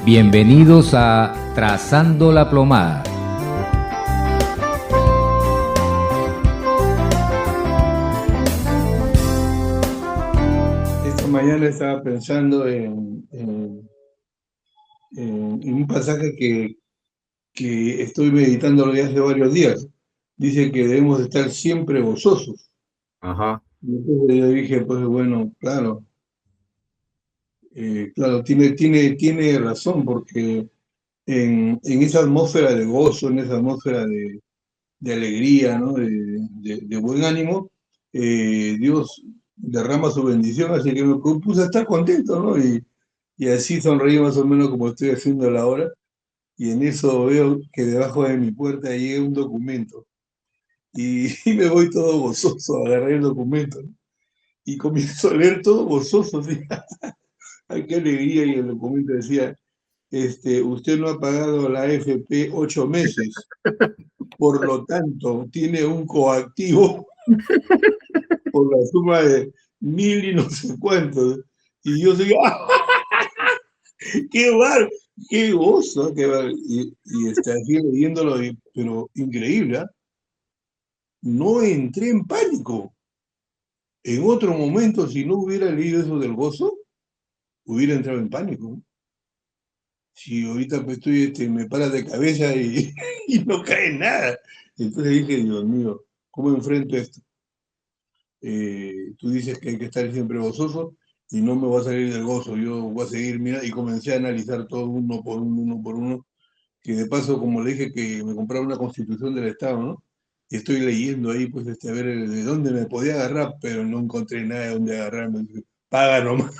Bienvenidos a Trazando la Plomada. Esta mañana estaba pensando en un pasaje que estoy meditando desde hace varios días. Dice que debemos estar siempre gozosos. Ajá. Y entonces yo dije, pues bueno, claro, claro, tiene razón, porque en esa atmósfera de gozo, en esa atmósfera de alegría, ¿no? De buen ánimo, Dios derrama su bendición, así que me propuse a estar contento, ¿no? Y así sonreí más o menos como estoy haciendo ahora, y en eso veo que debajo de mi puerta llega un documento, y me voy todo gozoso a agarrar el documento, ¿no? Y comienzo a leer todo gozoso, ¿sí? Ay, qué alegría, y el documento decía, usted no ha pagado la AFP 8 meses, por lo tanto, tiene un coactivo por la suma de 1.000 y no sé cuántos. Y yo soy, ¡ah, qué bar, qué gozo! Qué bar. Así leyéndolo, pero increíble, ¿ah? No entré en pánico. En otro momento, si no hubiera leído eso del gozo, hubiera entrado en pánico, ¿no? Si ahorita pues estoy, me para de cabeza y no cae nada. Entonces dije, Dios mío, ¿cómo enfrento esto? Tú dices que hay que estar siempre gozoso y no me voy a salir del gozo, yo voy a seguir, mira, y comencé a analizar todo uno por uno, que de paso, como le dije, que me compraba una constitución del Estado, ¿no? Y estoy leyendo ahí, pues, a ver de dónde me podía agarrar, pero no encontré nada de dónde agarrarme. Dije, paga nomás.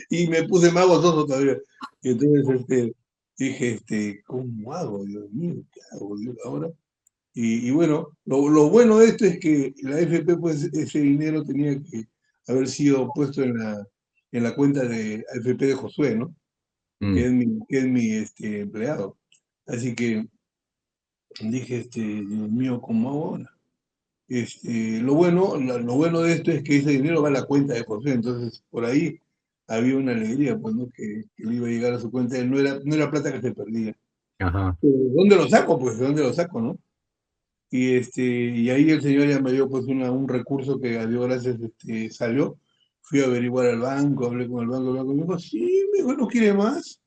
Y me puse más gozoso todavía. Y entonces, dije, ¿cómo hago, Dios mío? ¿Qué hago, Dios, ahora? Y bueno, lo bueno de esto es que la AFP, pues ese dinero tenía que haber sido puesto en la cuenta de AFP de Josué, ¿no? Mm. Que es mi empleado. Así que dije, Dios mío, ¿cómo hago ahora? Lo bueno de esto es que ese dinero va a la cuenta de Josué, entonces por ahí había una alegría, pues, ¿no? Que le iba a llegar a su cuenta, no era plata que se perdía. Ajá. Pero ¿de dónde lo saco? Pues, ¿de dónde lo saco, no? Y ahí el señor ya me dio pues un recurso que a Dios gracias salió. Fui a averiguar al banco, hablé con el banco me dijo, sí, me dijo, ¿no quiere más?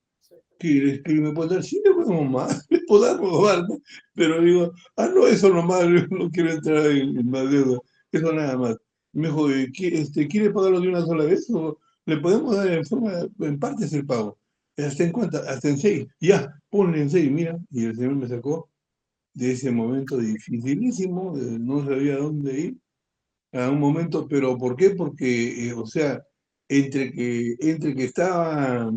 ¿Quieres que me pueda dar? Sí, le podemos más, le podemos dar, ¿no? Pero digo, no, eso nomás, no quiero entrar en más deuda, eso nada más. Me dijo, ¿quiere pagarlo de una sola vez o le podemos dar en partes el pago? ¿Hasta en cuánto? Hasta en 6. Ya, ponle en 6, mira. Y el señor me sacó de ese momento dificilísimo, no sabía dónde ir a un momento, pero ¿por qué? Porque, o sea, entre que estaba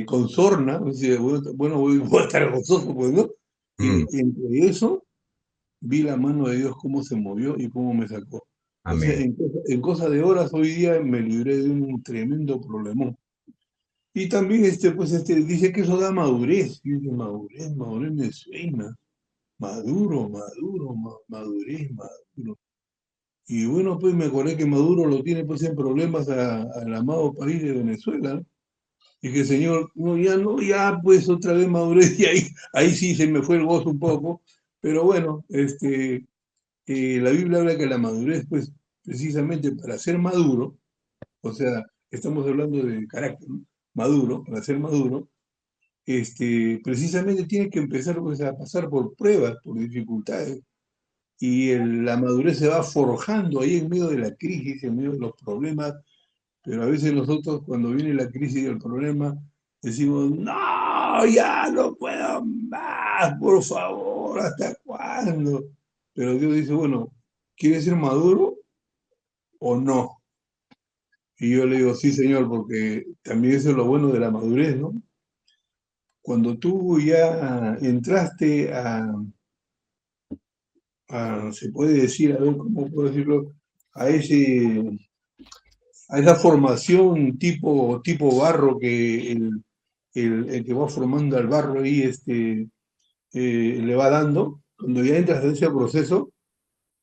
con sorna, o sea, bueno, voy a estar gozoso, pues, ¿no? Mm. Entre eso, vi la mano de Dios cómo se movió y cómo me sacó. O sea, Amén. en cosa de horas hoy día me libré de un tremendo problemón. Y también, dice que eso da madurez. Y yo dije, madurez me suena. Madurez, Maduro. Y bueno, pues me acordé que Maduro lo tiene pues en problemas al amado país de Venezuela, ¿no? Y que señor, no, ya no, ya pues otra vez madurez, y ahí sí se me fue el gozo un poco, pero bueno, la Biblia habla que la madurez, pues precisamente para ser maduro, o sea, estamos hablando de carácter, ¿no? Maduro, para ser maduro, precisamente tiene que empezar pues, a pasar por pruebas, por dificultades, y la madurez se va forjando ahí en medio de la crisis, en medio de los problemas, pero a veces nosotros cuando viene la crisis y el problema decimos, no, ya no puedo más, por favor, ¿hasta cuándo? Pero Dios dice, bueno, ¿quieres ser maduro o no? Y yo le digo, sí, Señor, porque también eso es lo bueno de la madurez, ¿no? Cuando tú ya entraste se puede decir, a ver, ¿cómo puedo decirlo? A ese a esa formación tipo barro que el que va formando al barro ahí le va dando, cuando ya entras en ese proceso,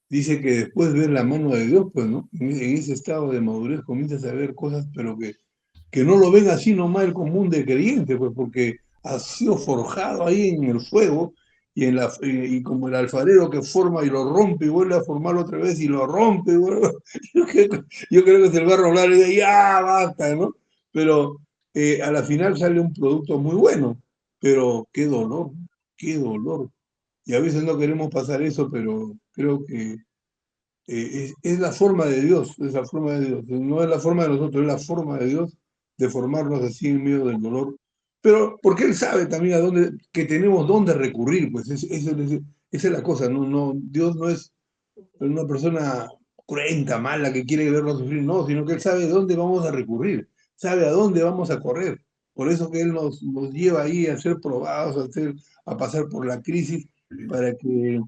dice que después ves la mano de Dios, pues, ¿no? En ese estado de madurez comienzas a ver cosas, pero que que no lo ven así nomás el común de creyentes, pues porque ha sido forjado ahí en el fuego y como el alfarero que forma y lo rompe y vuelve a formarlo otra vez y lo rompe. Y vuelve, yo creo que se le va a rolar y dice, ya basta, ¿no? Pero a la final sale un producto muy bueno, pero qué dolor, qué dolor. Y a veces no queremos pasar eso, pero creo que es la forma de Dios, es la forma de Dios. No es la forma de nosotros, es la forma de Dios de formarnos así en medio del dolor. Pero porque Él sabe también que tenemos dónde recurrir, pues esa es la cosa. Dios no es una persona cruenta, mala, que quiere vernos sufrir, no, sino que Él sabe dónde vamos a recurrir, sabe a dónde vamos a correr. Por eso que Él nos lleva ahí a ser probados, a pasar por la crisis, para que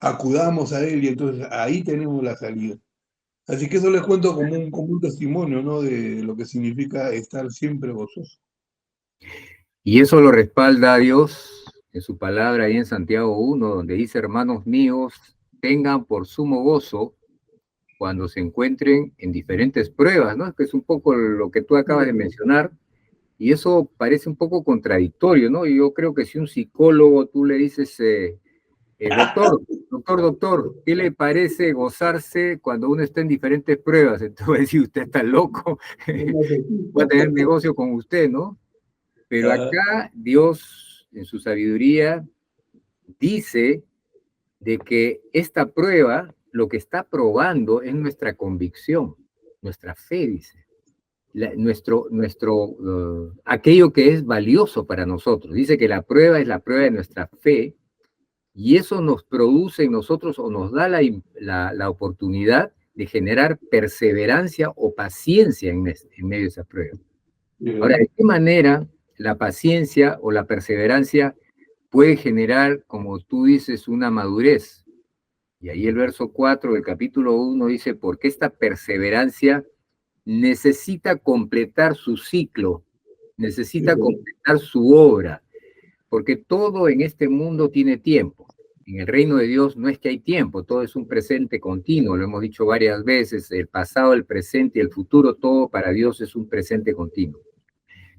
acudamos a Él y entonces ahí tenemos la salida. Así que eso les cuento como un testimonio, ¿no? De lo que significa estar siempre gozoso. Y eso lo respalda Dios en su palabra ahí en Santiago 1, donde dice, hermanos míos, tengan por sumo gozo cuando se encuentren en diferentes pruebas, ¿no? Que es un poco lo que tú acabas de mencionar, y eso parece un poco contradictorio, ¿no? Y yo creo que si un psicólogo tú le dices, doctor, ¿qué le parece gozarse cuando uno está en diferentes pruebas? Entonces va a decir, usted está loco, voy a tener negocio con usted, ¿no? Pero acá Dios, en su sabiduría, dice de que esta prueba, lo que está probando es nuestra convicción, nuestra fe, dice. Aquello que es valioso para nosotros. Dice que la prueba es la prueba de nuestra fe y eso nos produce en nosotros o nos da la oportunidad de generar perseverancia o paciencia en medio de esa prueba. Ahora, ¿de qué manera la paciencia o la perseverancia puede generar, como tú dices, una madurez? Y ahí el verso 4 del capítulo 1 dice, porque esta perseverancia necesita completar su ciclo, necesita completar su obra, porque todo en este mundo tiene tiempo. En el reino de Dios no es que hay tiempo, todo es un presente continuo, lo hemos dicho varias veces, el pasado, el presente y el futuro, todo para Dios es un presente continuo.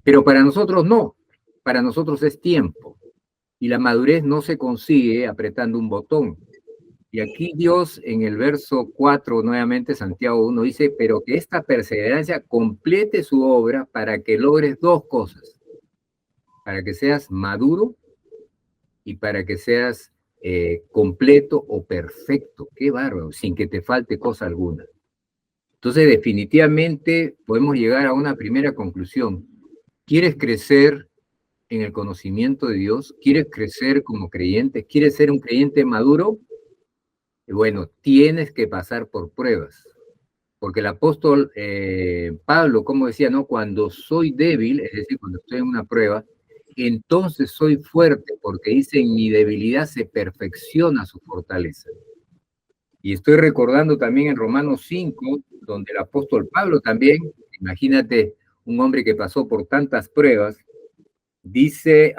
Pero para nosotros no, para nosotros es tiempo. Y la madurez no se consigue apretando un botón. Y aquí Dios en el verso 4, nuevamente Santiago 1, dice, pero que esta perseverancia complete su obra para que logres dos cosas, para que seas maduro y para que seas completo o perfecto. Qué bárbaro, sin que te falte cosa alguna. Entonces definitivamente podemos llegar a una primera conclusión. ¿Quieres crecer en el conocimiento de Dios? ¿Quieres crecer como creyente? ¿Quieres ser un creyente maduro? Bueno, tienes que pasar por pruebas, porque el apóstol Pablo, como decía, ¿no? Cuando soy débil, es decir, cuando estoy en una prueba, entonces soy fuerte, porque dice, en mi debilidad se perfecciona su fortaleza. Y estoy recordando también en Romanos 5, donde el apóstol Pablo también, imagínate, un hombre que pasó por tantas pruebas, dice,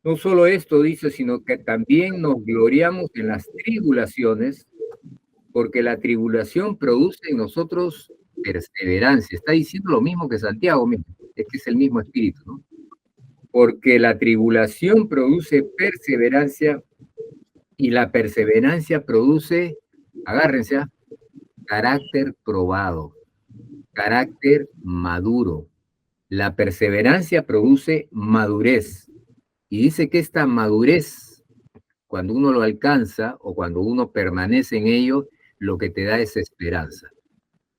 no solo esto dice, sino que también nos gloriamos en las tribulaciones, porque la tribulación produce en nosotros perseverancia. Está diciendo lo mismo que Santiago, es que es el mismo espíritu, ¿no? Porque la tribulación produce perseverancia y la perseverancia produce, agárrense, carácter probado, carácter maduro. La perseverancia produce madurez. Y dice que esta madurez, cuando uno lo alcanza o cuando uno permanece en ello, lo que te da es esperanza.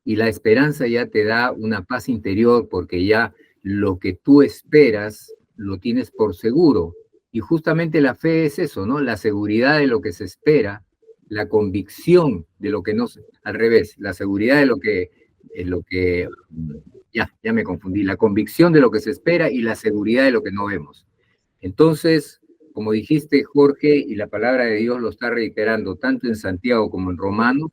Y la esperanza ya te da una paz interior porque ya lo que tú esperas lo tienes por seguro. Y justamente la fe es eso, ¿no? La seguridad de lo que se espera, la convicción de lo que no, al revés, la seguridad de ya me confundí, la convicción de lo que se espera y la seguridad de lo que no vemos. Entonces, como dijiste, Jorge, y la palabra de Dios lo está reiterando tanto en Santiago como en Romanos,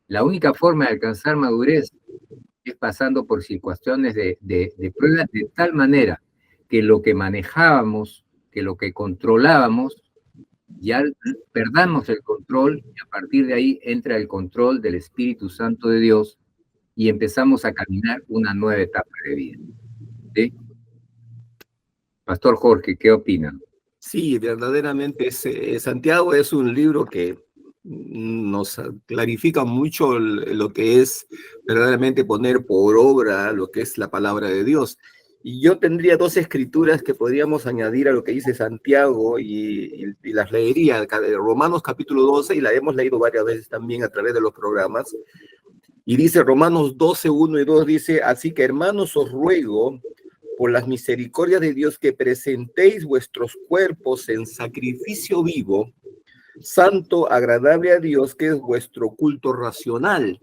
la única forma de alcanzar madurez es pasando por situaciones de pruebas de tal manera que lo que manejábamos, que lo que controlábamos, ya perdamos el control y a partir de ahí entra el control del Espíritu Santo de Dios y empezamos a caminar una nueva etapa de vida. ¿Sí? Pastor Jorge, ¿qué opina? Sí, verdaderamente Santiago es un libro que nos clarifica mucho lo que es verdaderamente poner por obra lo que es la palabra de Dios. Y yo tendría dos escrituras que podríamos añadir a lo que dice Santiago y las leería, Romanos capítulo 12, y la hemos leído varias veces también a través de los programas. Y dice Romanos 12, 1 y 2, dice, así que hermanos os ruego por las misericordias de Dios que presentéis vuestros cuerpos en sacrificio vivo, santo, agradable a Dios, que es vuestro culto racional.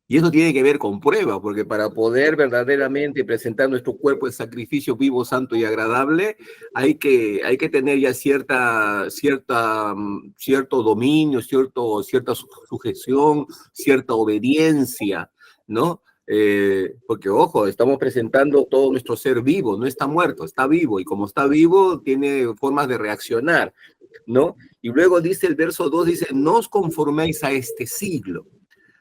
Y eso tiene que ver con prueba, porque para poder verdaderamente presentar nuestro cuerpo en sacrificio vivo, santo y agradable, hay que tener ya cierto dominio, cierta sujeción, cierta obediencia, ¿no? Porque, ojo, estamos presentando todo nuestro ser vivo, no está muerto, está vivo, y como está vivo, tiene formas de reaccionar, ¿no? Y luego dice el verso 2, dice, no os conforméis a este siglo,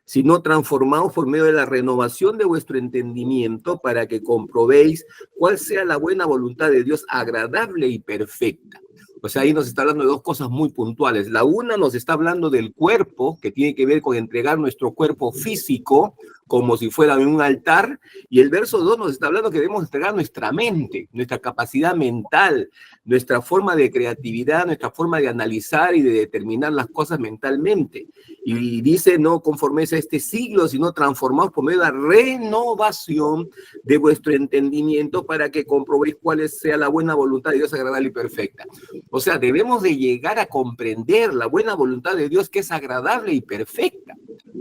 sino transformaos por medio de la renovación de vuestro entendimiento para que comprobéis cuál sea la buena voluntad de Dios agradable y perfecta. O sea, ahí nos está hablando de dos cosas muy puntuales. La una nos está hablando del cuerpo, que tiene que ver con entregar nuestro cuerpo físico como si fuera un altar, y el verso 2 nos está hablando que debemos entregar nuestra mente, nuestra capacidad mental, nuestra forma de creatividad, nuestra forma de analizar y de determinar las cosas mentalmente. Y dice, no conforméis a este siglo, sino transformaos por medio de la renovación de vuestro entendimiento para que comprobéis cuál sea la buena voluntad de Dios agradable y perfecta. O sea, debemos de llegar a comprender la buena voluntad de Dios que es agradable y perfecta.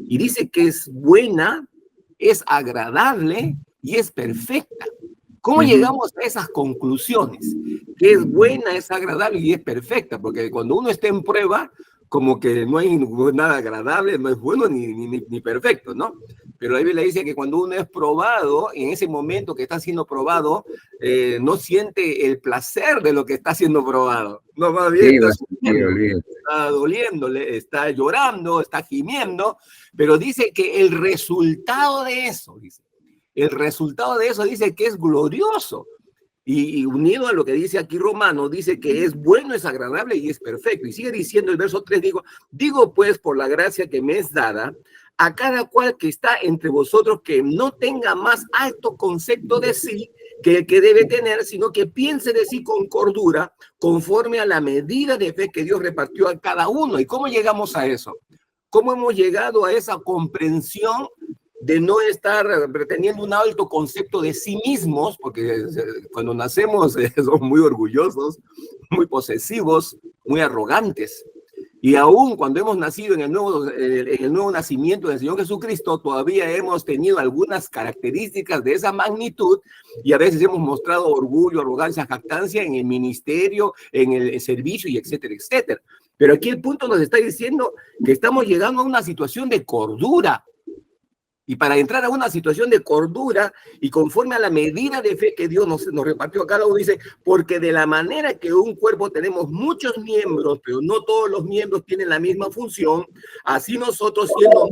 Y dice que es buena, es agradable y es perfecta. ¿Cómo llegamos a esas conclusiones? Que es buena, es agradable y es perfecta, porque cuando uno está en prueba, como que no hay nada agradable, no es bueno ni perfecto, ¿no? Pero la Biblia dice que cuando uno es probado, en ese momento que está siendo probado, no siente el placer de lo que está siendo probado. No, más bien está doliéndole, está llorando, está gimiendo, pero dice que el resultado de eso, dice que es glorioso. Y unido a lo que dice aquí Romano, dice que es bueno, es agradable y es perfecto. Y sigue diciendo el verso 3, digo pues por la gracia que me es dada, a cada cual que está entre vosotros que no tenga más alto concepto de sí que el que debe tener, sino que piense de sí con cordura, conforme a la medida de fe que Dios repartió a cada uno. ¿Y cómo llegamos a eso? ¿Cómo hemos llegado a esa comprensión de no estar teniendo un alto concepto de sí mismos? Porque cuando nacemos somos muy orgullosos, muy posesivos, muy arrogantes. Y aún cuando hemos nacido en el nuevo nacimiento del Señor Jesucristo, todavía hemos tenido algunas características de esa magnitud y a veces hemos mostrado orgullo, arrogancia, jactancia en el ministerio, en el servicio y etcétera, etcétera. Pero aquí el punto nos está diciendo que estamos llegando a una situación de cordura. Y para entrar a una situación de cordura y conforme a la medida de fe que Dios nos repartió a cada uno, dice, porque de la manera que un cuerpo tenemos muchos miembros, pero no todos los miembros tienen la misma función, así nosotros siendo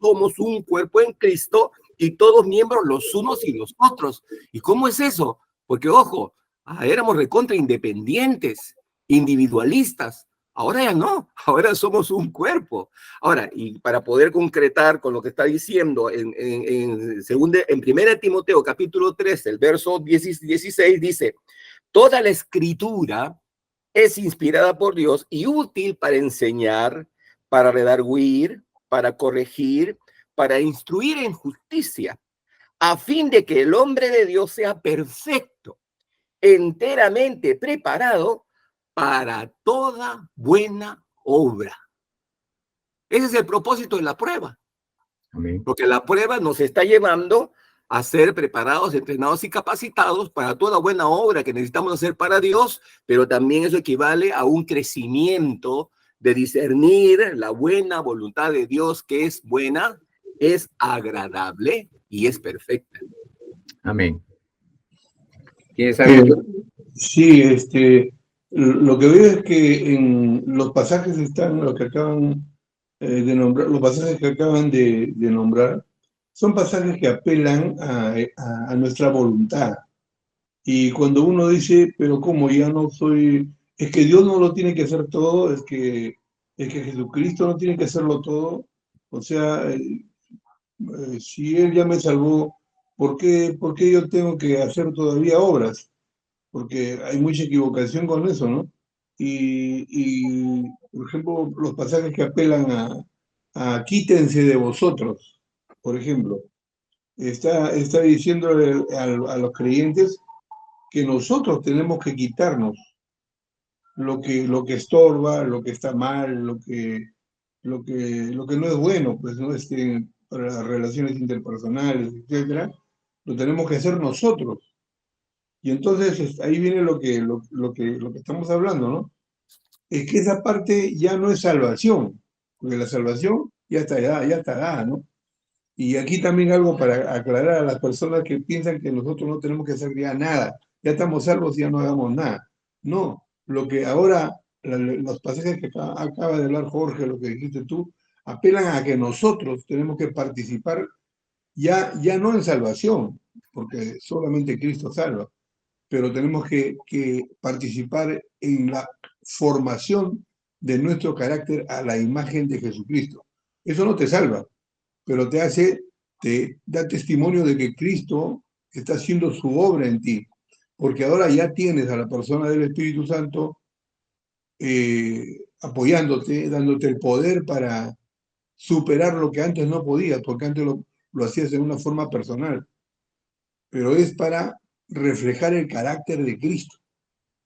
somos un cuerpo en Cristo y todos miembros los unos y los otros. ¿Y cómo es eso? Porque, ojo, éramos recontra independientes, individualistas. Ahora ya no, ahora somos un cuerpo. Ahora, y para poder concretar con lo que está diciendo, en 1 Timoteo capítulo 3, el verso 16 dice, toda la escritura es inspirada por Dios y útil para enseñar, para redarguir, para corregir, para instruir en justicia, a fin de que el hombre de Dios sea perfecto, enteramente preparado para toda buena obra. Ese es el propósito de la prueba. Amén. Porque la prueba nos está llevando a ser preparados, entrenados y capacitados para toda buena obra que necesitamos hacer para Dios, pero también eso equivale a un crecimiento de discernir la buena voluntad de Dios, que es buena, es agradable y es perfecta. Amén. ¿Quieres algo? Sí, lo que veo es que en los pasajes están, lo que acaban de nombrar, los pasajes que acaban de nombrar, son pasajes que apelan a nuestra voluntad. Y cuando uno dice, pero ¿cómo ya no soy? Es que Dios no lo tiene que hacer todo, es que Jesucristo no tiene que hacerlo todo. O sea, si Él ya me salvó, ¿por qué yo tengo que hacer todavía obras? Porque hay mucha equivocación con eso, ¿no? Por ejemplo, los pasajes que apelan a quítense de vosotros, por ejemplo, está diciendo a los creyentes que nosotros tenemos que quitarnos lo que estorba, lo que está mal, lo que no es bueno, pues no para las relaciones interpersonales, etcétera, lo tenemos que hacer nosotros. Y entonces ahí viene lo que estamos hablando, ¿no? Es que esa parte ya no es salvación, porque la salvación ya está dada, ¿no? Y aquí también algo para aclarar a las personas que piensan que nosotros no tenemos que hacer ya nada, ya estamos salvos y ya no hagamos nada. No, lo que ahora, los pasajes que acaba de hablar Jorge, lo que dijiste tú, apelan a que nosotros tenemos que participar ya no en salvación, porque solamente Cristo salva, pero tenemos que participar en la formación de nuestro carácter a la imagen de Jesucristo. Eso no te salva, pero te da testimonio de que Cristo está haciendo su obra en ti, porque ahora ya tienes a la persona del Espíritu Santo apoyándote, dándote el poder para superar lo que antes no podías, porque antes lo hacías de una forma personal, pero es para reflejar el carácter de Cristo.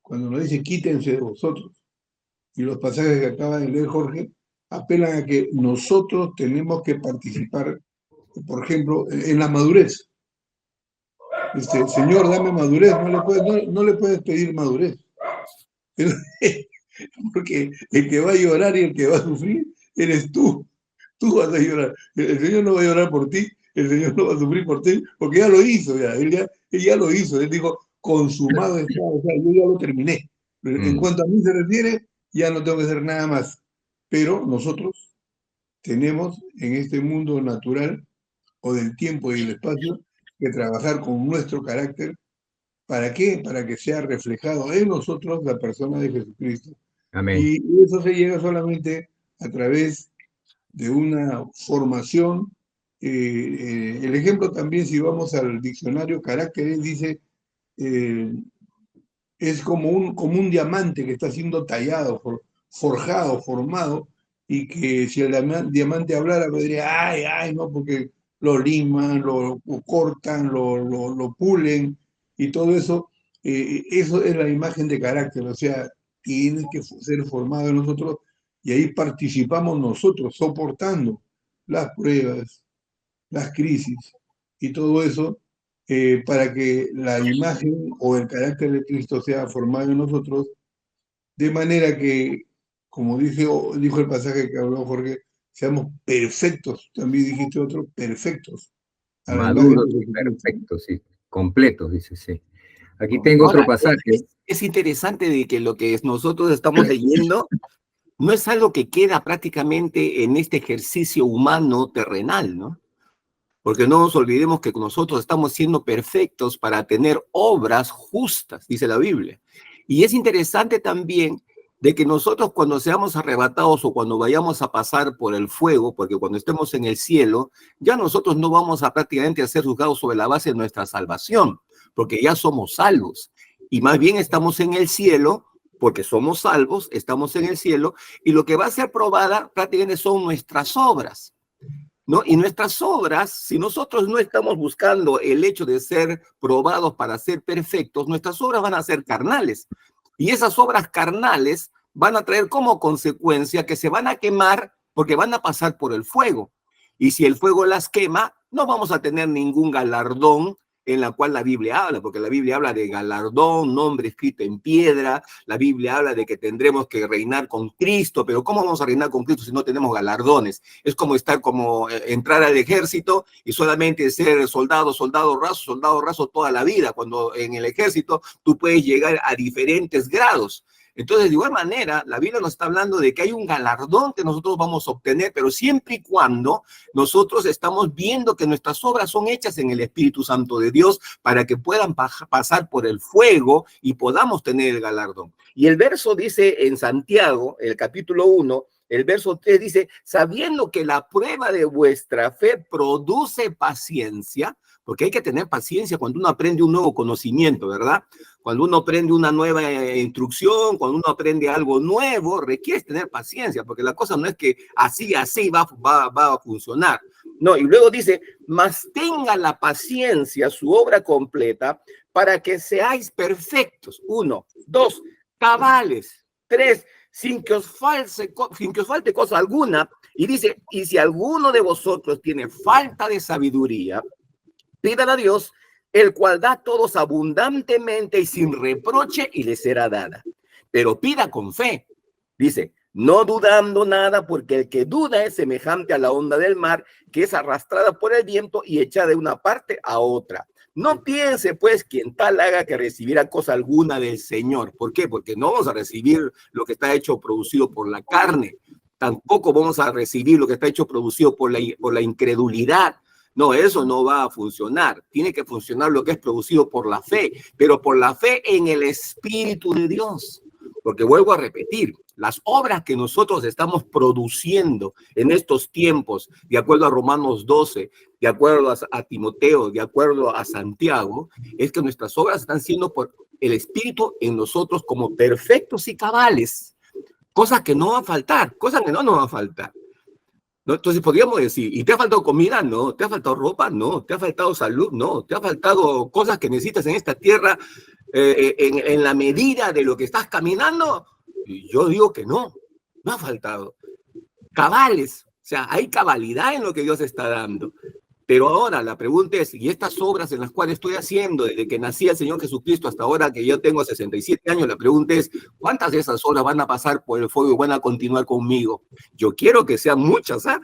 Cuando nos dice quítense de vosotros, y los pasajes que acaba de leer Jorge, apelan a que nosotros tenemos que participar, por ejemplo, en la madurez. Señor, dame madurez, no le puedes pedir madurez. Pero, porque el que va a llorar y el que va a sufrir eres tú. Tú vas a llorar. El Señor no va a llorar por ti, el Señor no va a sufrir por ti, porque ya lo hizo, Él ya lo hizo. Él dijo, consumado está, o sea, yo ya lo terminé. En cuanto a mí se refiere, ya no tengo que hacer nada más. Pero nosotros tenemos en este mundo natural o del tiempo y el espacio que trabajar con nuestro carácter. ¿Para qué? Para que sea reflejado en nosotros la persona de Jesucristo. Amén. Y eso se llega solamente a través de una formación. El ejemplo también, si vamos al diccionario carácter, dice, es como un diamante que está siendo tallado, forjado, formado, y que si el diamante hablara, me diría, ay, no, porque lo liman, lo cortan, lo pulen, y todo eso. Eso es la imagen de carácter, o sea, tiene que ser formado en nosotros, y ahí participamos nosotros, soportando las pruebas, las crisis, y todo eso, para que la imagen o el carácter de Cristo sea formado en nosotros, de manera que, como dijo el pasaje que habló Jorge, seamos perfectos, también dijiste otro, perfectos. A la imagen Maduros de y Jesucristo. perfectos, sí. Completos, dice, sí. Aquí tengo Ahora, otro pasaje. es interesante de que lo que nosotros estamos leyendo no es algo que queda prácticamente en este ejercicio humano terrenal, ¿no? Porque no nos olvidemos que nosotros estamos siendo perfectos para tener obras justas, dice la Biblia. Y es interesante también de que nosotros cuando seamos arrebatados o cuando vayamos a pasar por el fuego, porque cuando estemos en el cielo, ya nosotros no vamos a prácticamente a ser juzgados sobre la base de nuestra salvación, porque ya somos salvos. Y más bien estamos en el cielo, porque somos salvos, estamos en el cielo, y lo que va a ser probada prácticamente son nuestras obras, ¿no? Y nuestras obras, si nosotros no estamos buscando el hecho de ser probados para ser perfectos, nuestras obras van a ser carnales. Y esas obras carnales van a traer como consecuencia que se van a quemar porque van a pasar por el fuego. Y si el fuego las quema, no vamos a tener ningún galardón en la cual la Biblia habla, porque la Biblia habla de galardón, nombre escrito en piedra, la Biblia habla de que tendremos que reinar con Cristo, pero ¿cómo vamos a reinar con Cristo si no tenemos galardones? Es como entrar al ejército y solamente ser soldado raso toda la vida, cuando en el ejército tú puedes llegar a diferentes grados. Entonces, de igual manera, la Biblia nos está hablando de que hay un galardón que nosotros vamos a obtener, pero siempre y cuando nosotros estamos viendo que nuestras obras son hechas en el Espíritu Santo de Dios para que puedan pasar por el fuego y podamos tener el galardón. Y el verso dice en Santiago, el capítulo 1, el verso 3 dice, sabiendo que la prueba de vuestra fe produce paciencia, porque hay que tener paciencia cuando uno aprende un nuevo conocimiento, ¿verdad? Cuando uno aprende una nueva instrucción, cuando uno aprende algo nuevo, requiere tener paciencia, porque la cosa no es que así va a funcionar. No, y luego dice, mas tenga la paciencia su obra completa para que seáis perfectos. 1, 2, cabales. 3, sin que os falte cosa alguna. Y dice, y si alguno de vosotros tiene falta de sabiduría, pidan a Dios, el cual da a todos abundantemente y sin reproche, y le será dada. Pero pida con fe. Dice, no dudando nada, porque el que duda es semejante a la onda del mar, que es arrastrada por el viento y echada de una parte a otra. No piense, pues, quien tal haga que recibirá cosa alguna del Señor. ¿Por qué? Porque no vamos a recibir lo que está hecho producido por la carne. Tampoco vamos a recibir lo que está hecho producido por la incredulidad. No, eso no va a funcionar. Tiene que funcionar lo que es producido por la fe, pero por la fe en el Espíritu de Dios. Porque vuelvo a repetir, las obras que nosotros estamos produciendo en estos tiempos, de acuerdo a Romanos 12, de acuerdo a Timoteo, de acuerdo a Santiago, es que nuestras obras están siendo por el Espíritu en nosotros como perfectos y cabales. Cosa que no va a faltar, cosa que no nos va a faltar. ¿No? Entonces podríamos decir, ¿y te ha faltado comida? No. ¿Te ha faltado ropa? No. ¿Te ha faltado salud? No. ¿Te ha faltado cosas que necesitas en esta tierra en la medida de lo que estás caminando? Y yo digo que no ha faltado. Cabales, o sea, hay cabalidad en lo que Dios está dando. Pero ahora la pregunta es, ¿y estas obras en las cuales estoy haciendo desde que nací el Señor Jesucristo hasta ahora que yo tengo 67 años? La pregunta es, ¿cuántas de esas obras van a pasar por el fuego y van a continuar conmigo? Yo quiero que sean muchas, ¿ah?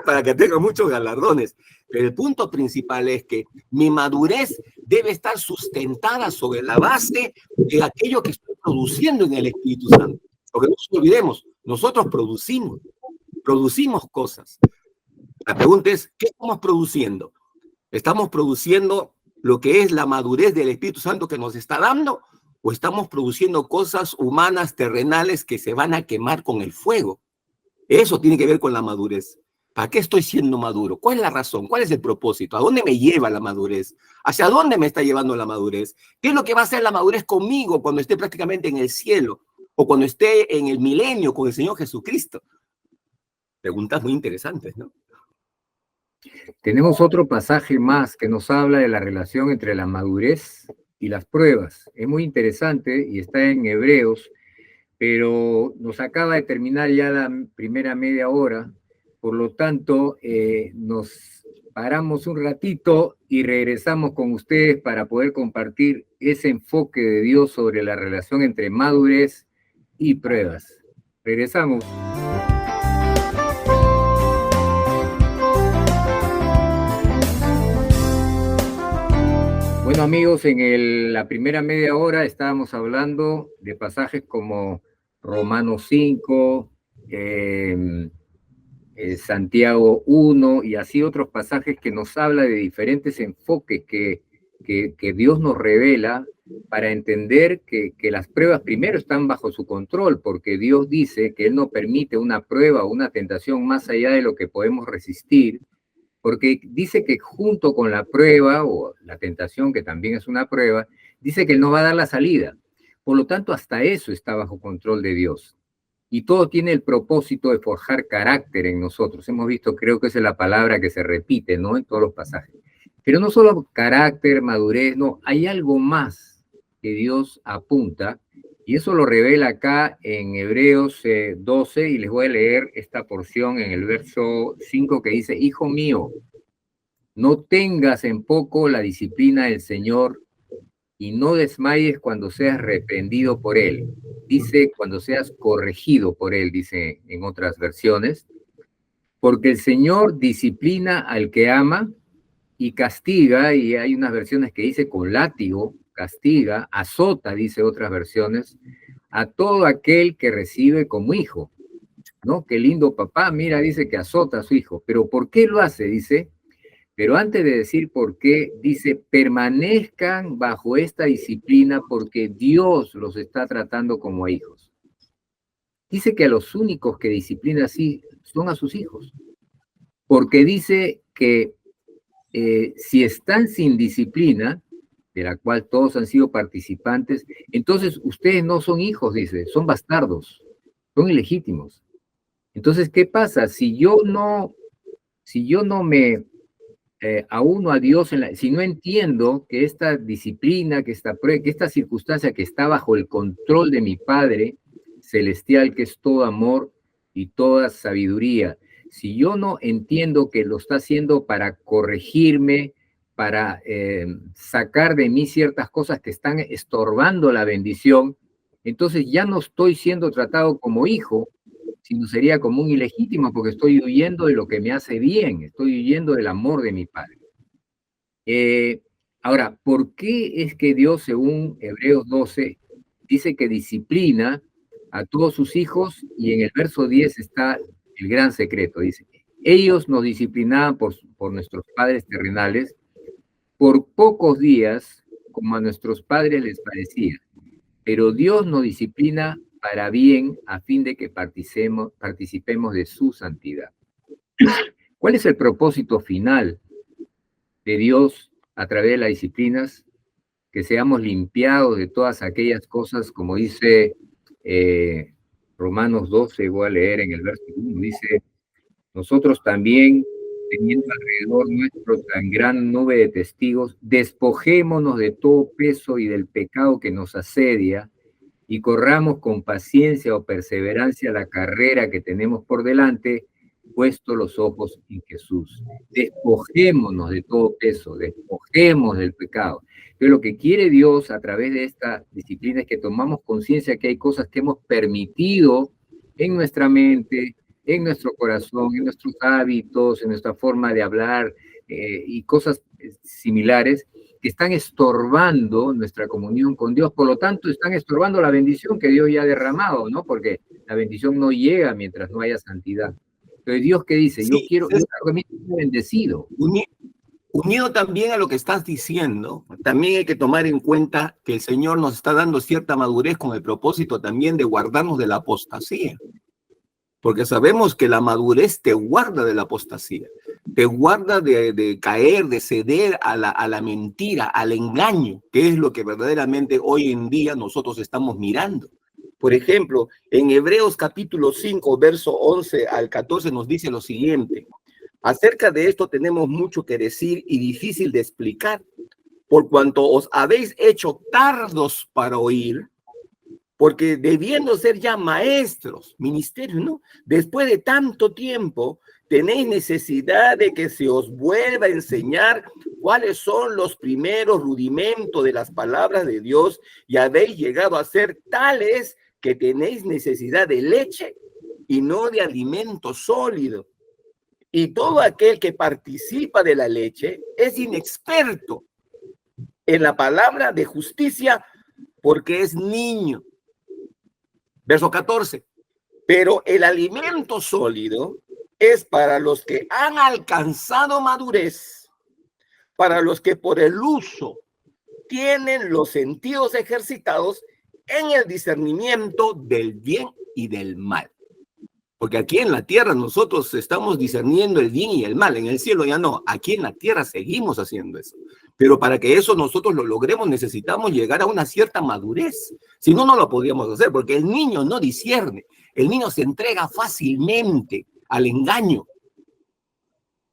Para que tenga muchos galardones. Pero el punto principal es que mi madurez debe estar sustentada sobre la base de aquello que estoy produciendo en el Espíritu Santo. Porque no nos olvidemos, nosotros producimos cosas. La pregunta es, ¿qué estamos produciendo? ¿Estamos produciendo lo que es la madurez del Espíritu Santo que nos está dando? ¿O estamos produciendo cosas humanas, terrenales, que se van a quemar con el fuego? Eso tiene que ver con la madurez. ¿Para qué estoy siendo maduro? ¿Cuál es la razón? ¿Cuál es el propósito? ¿A dónde me lleva la madurez? ¿Hacia dónde me está llevando la madurez? ¿Qué es lo que va a hacer la madurez conmigo cuando esté prácticamente en el cielo? O cuando esté en el milenio con el Señor Jesucristo. Preguntas muy interesantes, ¿no? Tenemos otro pasaje más que nos habla de la relación entre la madurez y las pruebas. Es muy interesante y está en Hebreos, pero nos acaba de terminar ya la primera media hora, por lo tanto nos paramos un ratito y regresamos con ustedes para poder compartir ese enfoque de Dios sobre la relación entre madurez y pruebas. Regresamos. Bueno, amigos, en la primera media hora estábamos hablando de pasajes como Romanos 5, Santiago 1 y así otros pasajes que nos habla de diferentes enfoques que Dios nos revela para entender que las pruebas primero están bajo su control, porque Dios dice que Él no permite una prueba o una tentación más allá de lo que podemos resistir, porque dice que junto con la prueba o la tentación, que también es una prueba, dice que Él no va a dar la salida. Por lo tanto, hasta eso está bajo control de Dios. Y todo tiene el propósito de forjar carácter en nosotros. Hemos visto, creo que esa es la palabra que se repite, ¿no? En todos los pasajes. Pero no solo carácter, madurez, no, hay algo más que Dios apunta, y eso lo revela acá en Hebreos 12, y les voy a leer esta porción en el verso 5 que dice: Hijo mío, no tengas en poco la disciplina del Señor, y no desmayes cuando seas reprendido por Él. Dice, cuando seas corregido por Él, dice en otras versiones, porque el Señor disciplina al que ama y castiga, y hay unas versiones que dice con látigo, castiga, azota, dice otras versiones, a todo aquel que recibe como hijo, ¿no? Qué lindo papá, mira, dice que azota a su hijo, pero ¿por qué lo hace? Dice, pero antes de decir por qué, dice, permanezcan bajo esta disciplina porque Dios los está tratando como a hijos. Dice que a los únicos que disciplina así son a sus hijos, porque dice que si están sin disciplina, de la cual todos han sido participantes, entonces ustedes no son hijos, dice, son bastardos, son ilegítimos. Entonces, ¿qué pasa? Si yo no me auno a Dios, si no entiendo que esta disciplina, que esta circunstancia que está bajo el control de mi Padre celestial, que es todo amor y toda sabiduría, si yo no entiendo que lo está haciendo para corregirme, para sacar de mí ciertas cosas que están estorbando la bendición, entonces ya no estoy siendo tratado como hijo, sino sería como un ilegítimo, porque estoy huyendo de lo que me hace bien, estoy huyendo del amor de mi Padre. Ahora, ¿por qué es que Dios, según Hebreos 12, dice que disciplina a todos sus hijos? Y en el verso 10 está el gran secreto, dice, ellos nos disciplinaban por nuestros padres terrenales por pocos días, como a nuestros padres les parecía, pero Dios nos disciplina para bien, a fin de que participemos de su santidad. ¿Cuál es el propósito final de Dios a través de las disciplinas? Que seamos limpiados de todas aquellas cosas, como dice Romanos 12, voy a leer en el verso 1, dice, nosotros también, teniendo alrededor nuestro tan gran nube de testigos, despojémonos de todo peso y del pecado que nos asedia, y corramos con paciencia o perseverancia la carrera que tenemos por delante, puesto los ojos en Jesús. Despojémonos de todo peso, despojemos del pecado. Pero lo que quiere Dios a través de esta disciplina es que tomamos conciencia que hay cosas que hemos permitido en nuestra mente, en nuestro corazón, en nuestros hábitos, en nuestra forma de hablar y cosas similares, que están estorbando nuestra comunión con Dios, por lo tanto están estorbando la bendición que Dios ya ha derramado, ¿no? Porque la bendición no llega mientras no haya santidad. Pero Dios, ¿qué dice? Sí, yo quiero que mi hijo sea bendecido. Unido también a lo que estás diciendo, también hay que tomar en cuenta que el Señor nos está dando cierta madurez con el propósito también de guardarnos de la apostasía. Porque sabemos que la madurez te guarda de la apostasía, te guarda de caer, de ceder a la mentira, al engaño, que es lo que verdaderamente hoy en día nosotros estamos mirando. Por ejemplo, en Hebreos capítulo 5, verso 11 al 14 nos dice lo siguiente: acerca de esto tenemos mucho que decir y difícil de explicar, por cuanto os habéis hecho tardos para oír, porque debiendo ser ya maestros, ministerios, ¿no? Después de tanto tiempo, tenéis necesidad de que se os vuelva a enseñar cuáles son los primeros rudimentos de las palabras de Dios, y habéis llegado a ser tales que tenéis necesidad de leche y no de alimento sólido. Y todo aquel que participa de la leche es inexperto en la palabra de justicia porque es niño. Verso 14. Pero el alimento sólido es para los que han alcanzado madurez, para los que por el uso tienen los sentidos ejercitados en el discernimiento del bien y del mal. Porque aquí en la tierra nosotros estamos discerniendo el bien y el mal. En el cielo ya no. Aquí en la tierra seguimos haciendo eso. Pero para que eso nosotros lo logremos necesitamos llegar a una cierta madurez. Si no, no lo podríamos hacer, porque el niño no discierne. El niño se entrega fácilmente al engaño.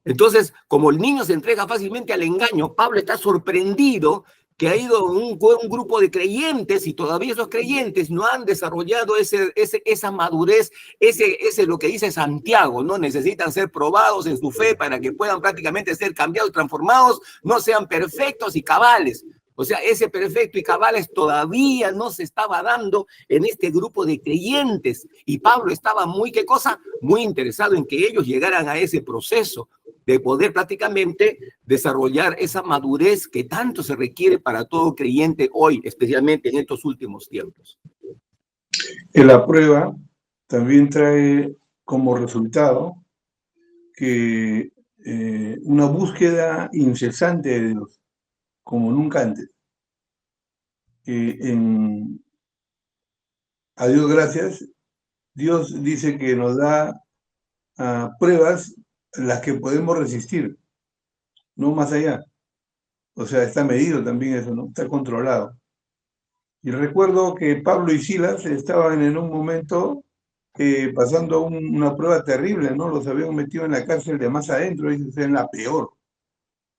Entonces, como el niño se entrega fácilmente al engaño, Pablo está sorprendido que ha ido un grupo de creyentes y todavía esos creyentes no han desarrollado esa madurez, ese lo que dice Santiago, ¿no? Necesitan ser probados en su fe para que puedan prácticamente ser cambiados, transformados, no sean perfectos y cabales. O sea, ese perfecto y cabales todavía no se estaba dando en este grupo de creyentes. Y Pablo estaba ¿qué cosa? Muy interesado en que ellos llegaran a ese proceso de poder prácticamente desarrollar esa madurez que tanto se requiere para todo creyente hoy, especialmente en estos últimos tiempos. la prueba también trae como resultado que una búsqueda incesante de Dios, como nunca antes. A Dios gracias, Dios dice que nos da pruebas las que podemos resistir, no más allá. O sea, está medido también eso, ¿no? Está controlado. Y recuerdo que Pablo y Silas estaban en un momento pasando una prueba terrible, ¿no? Los habían metido en la cárcel de más adentro, y en la peor,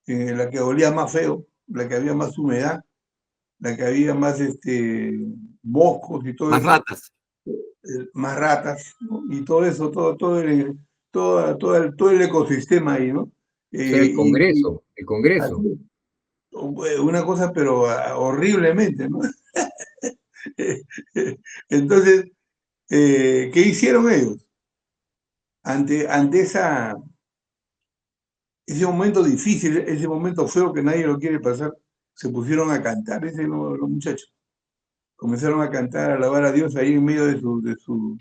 la que olía más feo, la que había más humedad, la que había más moscos y todo Más eso, ratas. más ratas, ¿no? Y todo eso, todo el ecosistema ahí, ¿no? O sea, el Y Congreso, el Congreso. así, una cosa, pero horriblemente, ¿no? Entonces, ¿qué hicieron ellos? Ante ese momento difícil, ese momento feo que nadie lo quiere pasar, se pusieron a cantar, los muchachos. Comenzaron a cantar, a alabar a Dios ahí en medio de su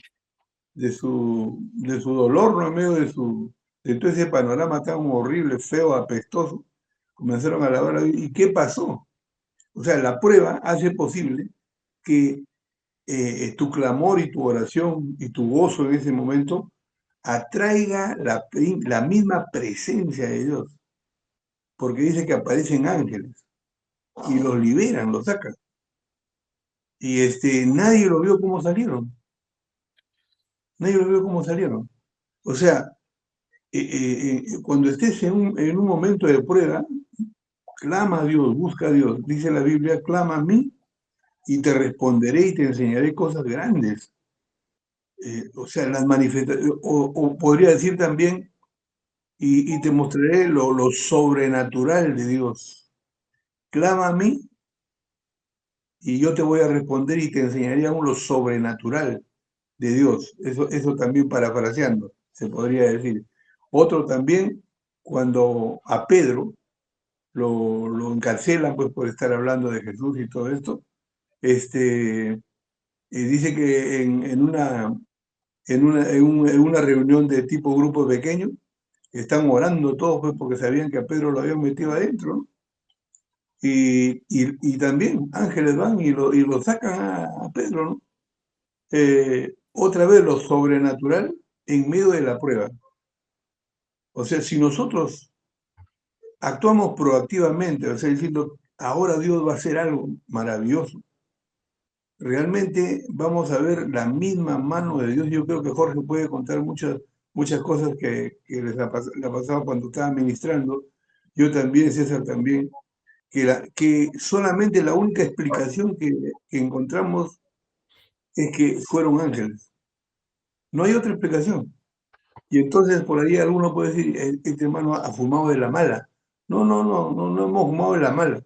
dolor, ¿no? En medio de todo ese panorama tan horrible, feo, apestoso. Comenzaron a alabar a Dios. ¿Y qué pasó? O sea, la prueba hace posible que tu clamor y tu oración y tu gozo en ese momento atraiga la misma presencia de Dios, porque dice que aparecen ángeles y los liberan, los sacan. Y nadie lo vio cómo salieron. Nadie lo vio cómo salieron. O sea, cuando estés en un momento de prueba, clama a Dios, busca a Dios. Dice la Biblia, clama a mí y te responderé y te enseñaré cosas grandes. O sea, las manifestaciones, o podría decir también, y te mostraré lo sobrenatural de Dios. Clama a mí y yo te voy a responder y te enseñaré aún lo sobrenatural de Dios. Eso también parafraseando, se podría decir. Otro también, cuando a Pedro lo encarcelan pues, por estar hablando de Jesús y todo esto, dice que en una reunión de tipo grupo pequeño, están orando todos pues, porque sabían que a Pedro lo habían metido adentro, ¿no? Y también ángeles van y lo sacan a Pedro, ¿no? Otra vez lo sobrenatural en medio de la prueba. O sea, si nosotros actuamos proactivamente, o sea, diciendo, ahora Dios va a hacer algo maravilloso, realmente vamos a ver la misma mano de Dios. Yo creo que Jorge puede contar muchas cosas que le ha pasado cuando estaba ministrando. Yo también, César también, que solamente la única explicación que encontramos es que fueron ángeles. No hay otra explicación. Y entonces por ahí alguno puede decir, este hermano ha fumado de la mala. No hemos fumado de la mala.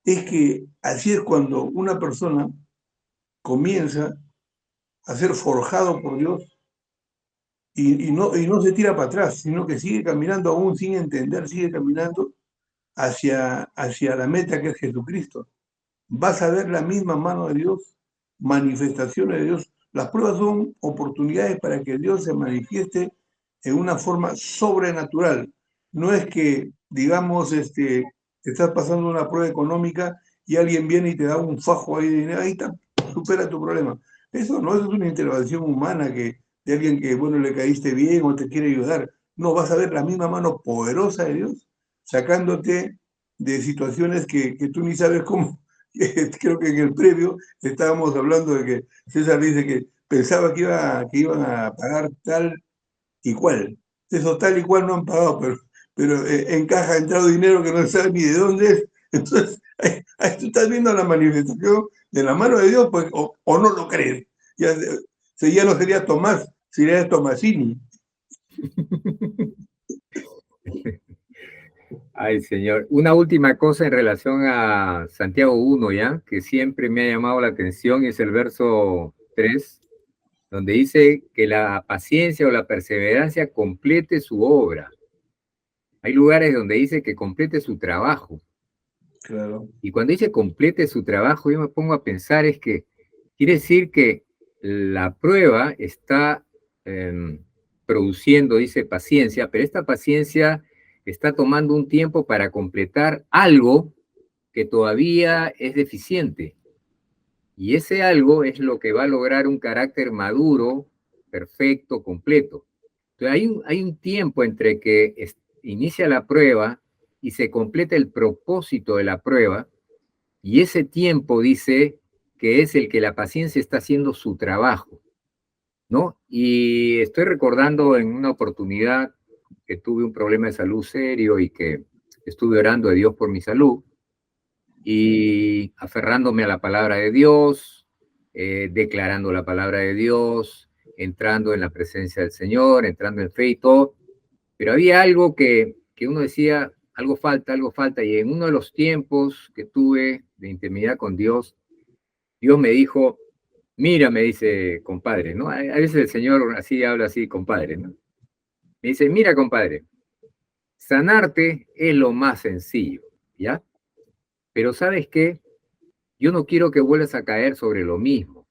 Es que así es cuando una persona comienza a ser forjado por Dios y no se tira para atrás, sino que sigue caminando aún sin entender, sigue caminando hacia la meta que es Jesucristo. Vas a ver la misma mano de Dios, manifestaciones de Dios. Las pruebas son oportunidades para que Dios se manifieste en una forma sobrenatural. No es que, digamos, estás pasando una prueba económica y alguien viene y te da un fajo ahí de dinero, ahí está, supera tu problema. Eso es una intervención humana de alguien que, bueno, le caíste bien o te quiere ayudar. No, vas a ver la misma mano poderosa de Dios sacándote de situaciones que tú ni sabes cómo. Creo que en el previo estábamos hablando de que César dice que pensaba que iban a pagar tal y cual. Eso tal y cual no han pagado, pero en caja ha entrado dinero que no sabe ni de dónde es. Entonces, ahí tú estás viendo la manifestación de la mano de Dios, pues, o no lo crees. Ya no sería Tomás, sería Tomasini. Ay, Señor. Una última cosa en relación a Santiago 1, ¿ya? Que siempre me ha llamado la atención, es el verso 3, donde dice que la paciencia o la perseverancia complete su obra. Hay lugares donde dice que complete su trabajo. Claro. Y cuando dice complete su trabajo, yo me pongo a pensar es que quiere decir que la prueba está produciendo, dice, paciencia, pero esta paciencia está tomando un tiempo para completar algo que todavía es deficiente. Y ese algo es lo que va a lograr un carácter maduro, perfecto, completo. Entonces hay un tiempo entre que inicia la prueba y se completa el propósito de la prueba, y ese tiempo dice que es el que la paciencia está haciendo su trabajo, ¿no? Y estoy recordando en una oportunidad que tuve un problema de salud serio y que estuve orando a Dios por mi salud y aferrándome a la palabra de Dios, declarando la palabra de Dios, entrando en la presencia del Señor, entrando en fe y todo, pero había algo que uno decía, algo falta, y en uno de los tiempos que tuve de intimidad con Dios, Dios me dijo, mira, me dice, compadre, ¿no? A veces el Señor así habla así, compadre, ¿no? Me dice, mira, compadre, sanarte es lo más sencillo, ¿ya? Pero ¿sabes qué? Yo no quiero que vuelvas a caer sobre lo mismo.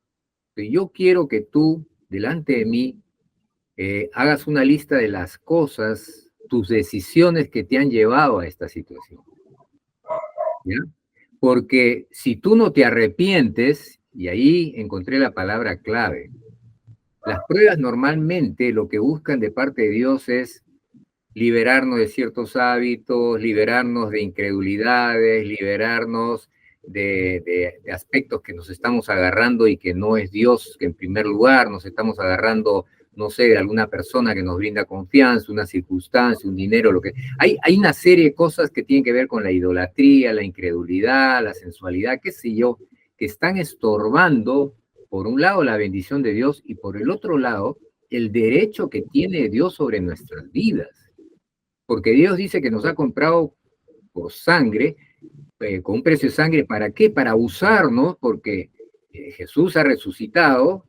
Yo quiero que tú, delante de mí, hagas una lista de las cosas, tus decisiones que te han llevado a esta situación, ¿ya? Porque si tú no te arrepientes, y ahí encontré la palabra clave, las pruebas normalmente lo que buscan de parte de Dios es liberarnos de ciertos hábitos, liberarnos de incredulidades, liberarnos de aspectos que nos estamos agarrando y que no es Dios, que en primer lugar nos estamos agarrando, no sé, de alguna persona que nos brinda confianza, una circunstancia, un dinero, lo que... Hay una serie de cosas que tienen que ver con la idolatría, la incredulidad, la sensualidad, qué sé yo, que están estorbando, por un lado, la bendición de Dios y por el otro lado, el derecho que tiene Dios sobre nuestras vidas. Porque Dios dice que nos ha comprado por sangre, con un precio de sangre, ¿para qué? Para usarnos, porque Jesús ha resucitado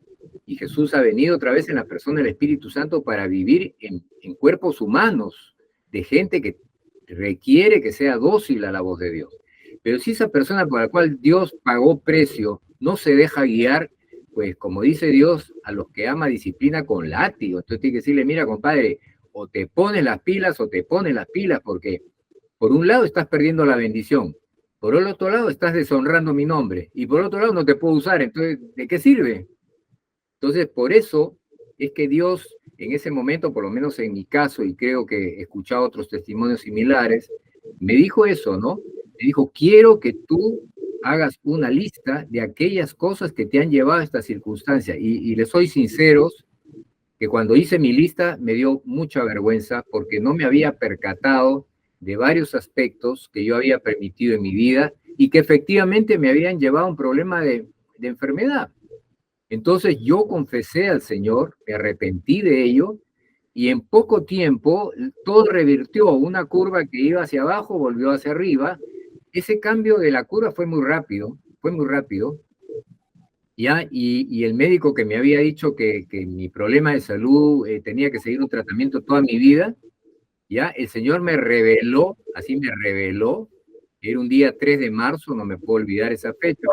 y Jesús ha venido otra vez en la persona del Espíritu Santo para vivir en cuerpos humanos, de gente que requiere que sea dócil a la voz de Dios. Pero si esa persona por la cual Dios pagó precio no se deja guiar, pues como dice Dios, a los que ama disciplina con látigo. Entonces tiene que decirle, mira, compadre, o te pones las pilas o te pones las pilas, porque por un lado estás perdiendo la bendición, por el otro lado estás deshonrando mi nombre, y por otro lado no te puedo usar, entonces, ¿de qué sirve? Entonces, por eso es que Dios, en ese momento, por lo menos en mi caso, y creo que he escuchado otros testimonios similares, me dijo eso, ¿no? Me dijo, quiero que tú hagas una lista de aquellas cosas que te han llevado a esta circunstancia, y les soy sinceros, que cuando hice mi lista me dio mucha vergüenza porque no me había percatado de varios aspectos que yo había permitido en mi vida y que efectivamente me habían llevado a un problema de enfermedad. Entonces yo confesé al Señor, me arrepentí de ello y en poco tiempo todo revirtió. Una curva que iba hacia abajo volvió hacia arriba. Ese cambio de la curva fue muy rápido, ¿ya? Y el médico que me había dicho que mi problema de salud tenía que seguir un tratamiento toda mi vida, ¿ya? El Señor me reveló, así me reveló, era un día 3 de marzo, no me puedo olvidar esa fecha,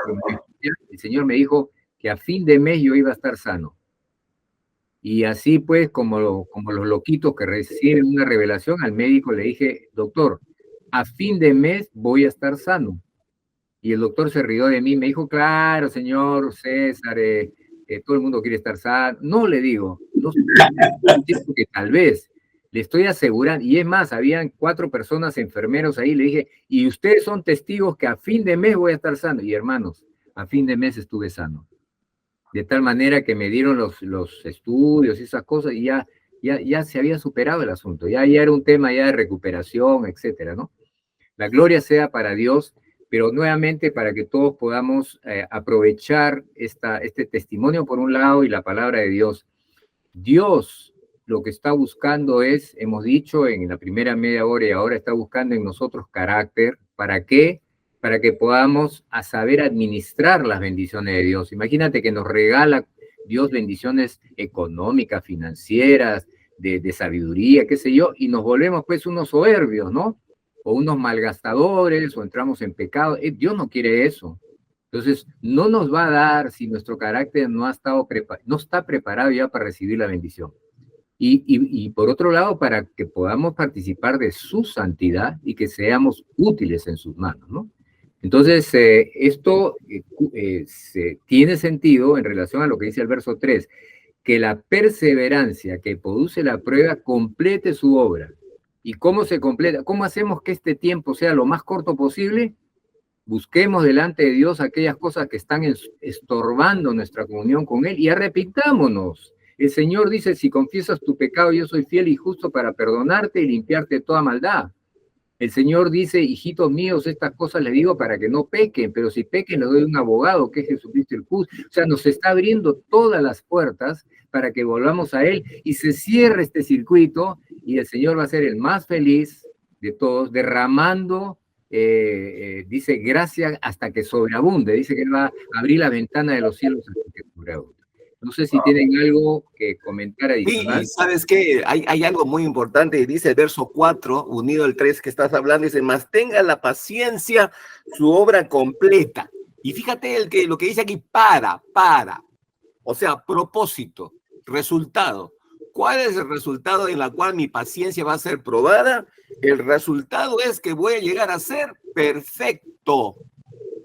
el Señor me dijo que a fin de mes yo iba a estar sano. Y así pues, como los loquitos que reciben una revelación, al médico le dije, doctor, a fin de mes voy a estar sano. Y el doctor se rió de mí, me dijo, claro, señor César, todo el mundo quiere estar sano. No, le digo, no sé, que tal vez, le estoy asegurando, y es más, habían 4 personas enfermeros ahí, le dije, y ustedes son testigos que a fin de mes voy a estar sano. Y hermanos, a fin de mes estuve sano. De tal manera que me dieron los estudios y esas cosas, y ya se había superado el asunto, ya era un tema ya de recuperación, etcétera, ¿no? La gloria sea para Dios, pero nuevamente para que todos podamos aprovechar este testimonio por un lado y la palabra de Dios. Dios lo que está buscando es, hemos dicho en la primera media hora y ahora está buscando en nosotros carácter. ¿Para qué? Para que podamos a saber administrar las bendiciones de Dios. Imagínate que nos regala Dios bendiciones económicas, financieras, de sabiduría, qué sé yo, y nos volvemos pues unos soberbios, ¿no? O unos malgastadores, o entramos en pecado. Dios no quiere eso. Entonces, no nos va a dar si nuestro carácter no está preparado ya para recibir la bendición. Y por otro lado, para que podamos participar de su santidad y que seamos útiles en sus manos, ¿no? Entonces, esto tiene sentido en relación a lo que dice el verso 3, que la perseverancia que produce la prueba complete su obra. ¿Y cómo se completa? ¿Cómo hacemos que este tiempo sea lo más corto posible? Busquemos delante de Dios aquellas cosas que están estorbando nuestra comunión con Él y arrepentámonos. El Señor dice, si confiesas tu pecado, yo soy fiel y justo para perdonarte y limpiarte de toda maldad. El Señor dice, hijitos míos, estas cosas les digo para que no pequen, pero si pequen les doy un abogado, que es Jesucristo el justo. O sea, nos está abriendo todas las puertas para que volvamos a Él y se cierre este circuito y el Señor va a ser el más feliz de todos, derramando, dice, gracia hasta que sobreabunde. Dice que Él va a abrir la ventana de los cielos hasta que sobreabunde. No sé si tienen algo que comentar adicional. Sí, ¿sabes qué? Hay algo muy importante, dice el verso 4, unido al 3 que estás hablando, dice, mas tenga la paciencia su obra completa. Y fíjate lo que dice aquí, para, o sea, propósito, resultado. ¿Cuál es el resultado en la cual mi paciencia va a ser probada? El resultado es que voy a llegar a ser perfecto,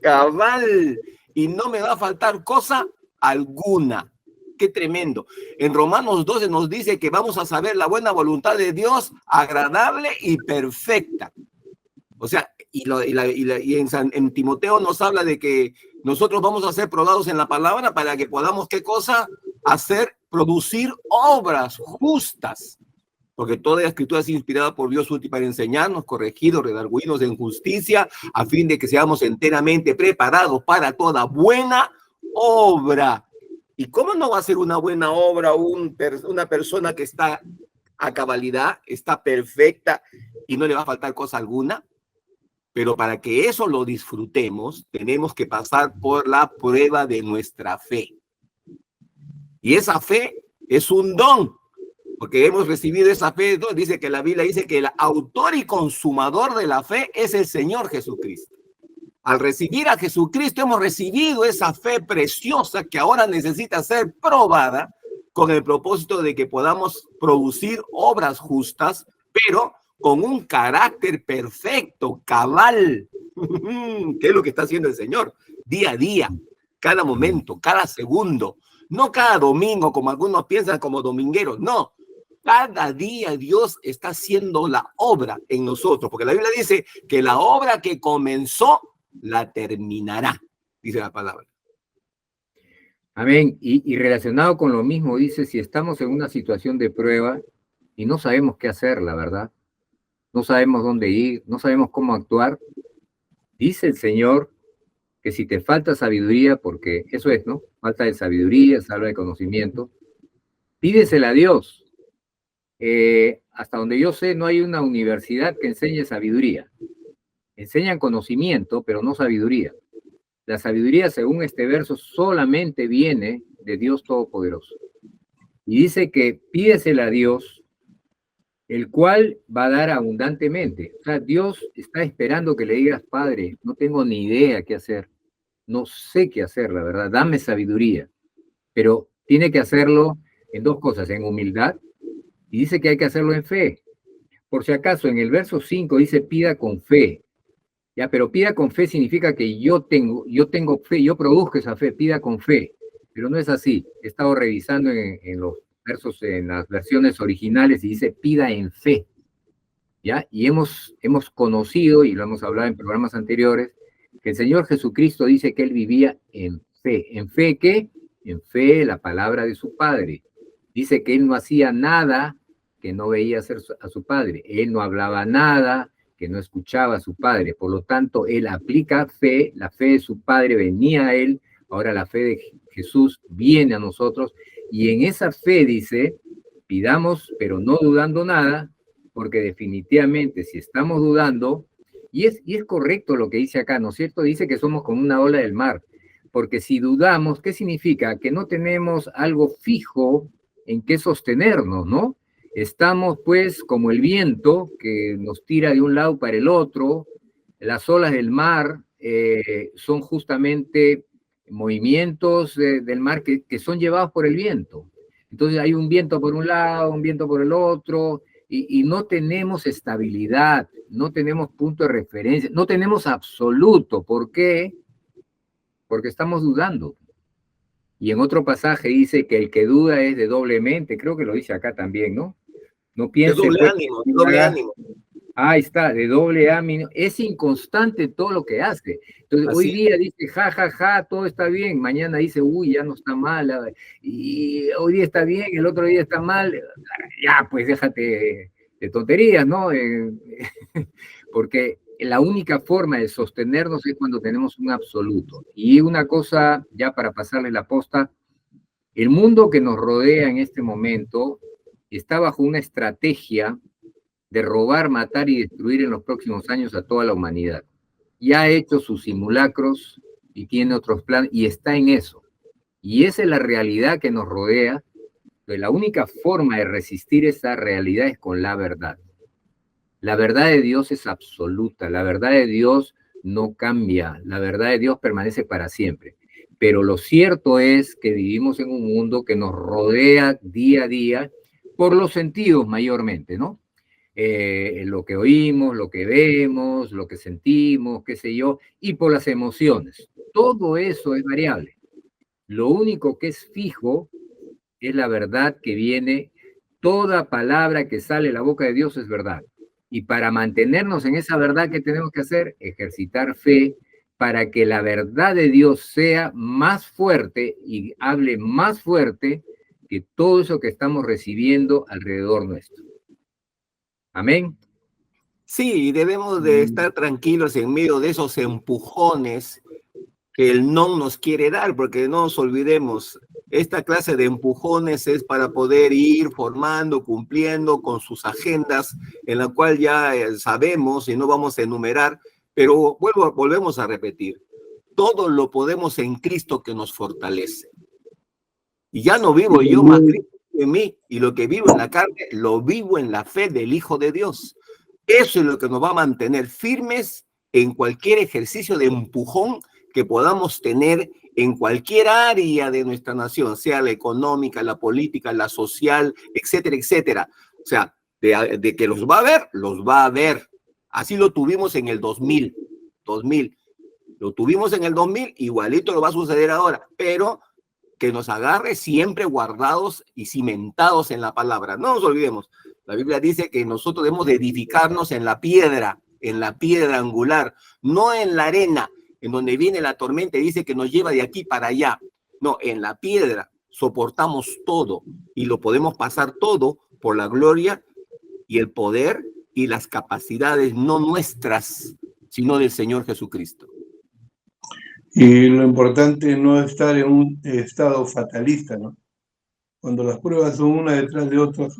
cabal, y no me va a faltar cosa alguna. Qué tremendo. En Romanos 12 nos dice que vamos a saber la buena voluntad de Dios, agradable y perfecta. O sea, y en Timoteo nos habla de que nosotros vamos a ser probados en la palabra para que podamos, ¿qué cosa? Producir obras justas. Porque toda la escritura es inspirada por Dios útil para enseñarnos, corregirnos, redarguirnos en justicia, a fin de que seamos enteramente preparados para toda buena obra. ¿Y cómo no va a ser una buena obra una persona que está a cabalidad, está perfecta y no le va a faltar cosa alguna? Pero para que eso lo disfrutemos, tenemos que pasar por la prueba de nuestra fe. Y esa fe es un don, porque hemos recibido esa fe. Dice que la Biblia dice que el autor y consumador de la fe es el Señor Jesucristo. Al recibir a Jesucristo hemos recibido esa fe preciosa que ahora necesita ser probada con el propósito de que podamos producir obras justas, pero con un carácter perfecto, cabal. ¿Qué es lo que está haciendo el Señor? Día a día, cada momento, cada segundo. No cada domingo, como algunos piensan como domingueros, no. Cada día Dios está haciendo la obra en nosotros, porque la Biblia dice que la obra que comenzó la terminará, dice la palabra. Amén. Y relacionado con lo mismo, dice, si estamos en una situación de prueba y no sabemos qué hacer, la verdad, no sabemos dónde ir, no sabemos cómo actuar, dice el Señor que si te falta sabiduría, porque eso es, ¿no? Falta de sabiduría, falta de conocimiento, pídesela a Dios. Hasta donde yo sé, no hay una universidad que enseñe sabiduría. Enseñan conocimiento, pero no sabiduría. La sabiduría, según este verso, solamente viene de Dios Todopoderoso. Y dice que pídesela a Dios, el cual va a dar abundantemente. O sea, Dios está esperando que le digas, Padre, no tengo ni idea qué hacer. No sé qué hacer, la verdad. Dame sabiduría. Pero tiene que hacerlo en dos cosas, en humildad, y dice que hay que hacerlo en fe. Por si acaso, en el verso 5 dice, pida con fe. Ya, pero pida con fe significa que yo tengo fe, yo produzco esa fe, pida con fe. Pero no es así. He estado revisando en los versos, en las versiones originales, y dice, pida en fe. ¿Ya? Y hemos conocido, y lo hemos hablado en programas anteriores, que el Señor Jesucristo dice que Él vivía en fe. ¿En fe qué? En fe la palabra de su Padre. Dice que Él no hacía nada que no veía hacer a su Padre. Él no hablaba nada que no escuchaba a su Padre. Por lo tanto, Él aplica fe, la fe de su Padre venía a Él, ahora la fe de Jesús viene a nosotros, y en esa fe dice, pidamos, pero no dudando nada, porque definitivamente si estamos dudando, y es correcto lo que dice acá, ¿no es cierto? Dice que somos como una ola del mar, porque si dudamos, ¿qué significa? Que no tenemos algo fijo en qué sostenernos, ¿no? Estamos pues como el viento que nos tira de un lado para el otro, las olas del mar son justamente movimientos del mar que son llevados por el viento. Entonces hay un viento por un lado, un viento por el otro, y no tenemos estabilidad, no tenemos punto de referencia, no tenemos absoluto. ¿Por qué? Porque estamos dudando. Y en otro pasaje dice que el que duda es de doble mente, creo que lo dice acá también, ¿no? No piense, De doble pues, ánimo, de doble ánimo. Ahí está, de doble ánimo. Es inconstante todo lo que hace. Entonces, Así hoy día dice, ja, ja, ja, todo está bien. Mañana dice, uy, ya no está mal. Y hoy día está bien, el otro día está mal. Ya, pues déjate de tonterías, ¿no? Porque la única forma de sostenernos es cuando tenemos un absoluto. Y una cosa, ya para pasarle la posta, el mundo que nos rodea en este momento está bajo una estrategia de robar, matar y destruir en los próximos años a toda la humanidad. Ya ha hecho sus simulacros y tiene otros planes y está en eso. Y esa es la realidad que nos rodea. Pero la única forma de resistir esa realidad es con la verdad. La verdad de Dios es absoluta, la verdad de Dios no cambia, la verdad de Dios permanece para siempre. Pero lo cierto es que vivimos en un mundo que nos rodea día a día por los sentidos mayormente, ¿no? Lo que oímos, lo que vemos, lo que sentimos, qué sé yo, y por las emociones. Todo eso es variable. Lo único que es fijo es la verdad que viene. Toda palabra que sale de la boca de Dios es verdad. Y para mantenernos en esa verdad, ¿qué tenemos que hacer? Ejercitar fe para que la verdad de Dios sea más fuerte y hable más fuerte que todo eso que estamos recibiendo alrededor nuestro. Amén. Sí, debemos de estar tranquilos en medio de esos empujones que el no nos quiere dar, porque no nos olvidemos, esta clase de empujones es para poder ir formando, cumpliendo con sus agendas, en la cual ya sabemos y no vamos a enumerar, pero volvemos a repetir, todo lo podemos en Cristo que nos fortalece. Y ya no vivo yo, más Cristo en mí, y lo que vivo en la carne, lo vivo en la fe del Hijo de Dios. Eso es lo que nos va a mantener firmes en cualquier ejercicio de empujón que podamos tener en cualquier área de nuestra nación, sea la económica, la política, la social, etcétera, etcétera. O sea, de que los va a ver, los va a ver. Así lo tuvimos en el 2000. Lo tuvimos en el 2000, igualito lo va a suceder ahora, pero que nos agarre siempre guardados y cimentados en la palabra. No nos olvidemos, la Biblia dice que nosotros debemos de edificarnos en la piedra angular, no en la arena, en donde viene la tormenta y dice que nos lleva de aquí para allá. No, en la piedra soportamos todo y lo podemos pasar todo por la gloria y el poder y las capacidades no nuestras, sino del Señor Jesucristo. Y lo importante es no estar en un estado fatalista, ¿no? Cuando las pruebas son una detrás de otras,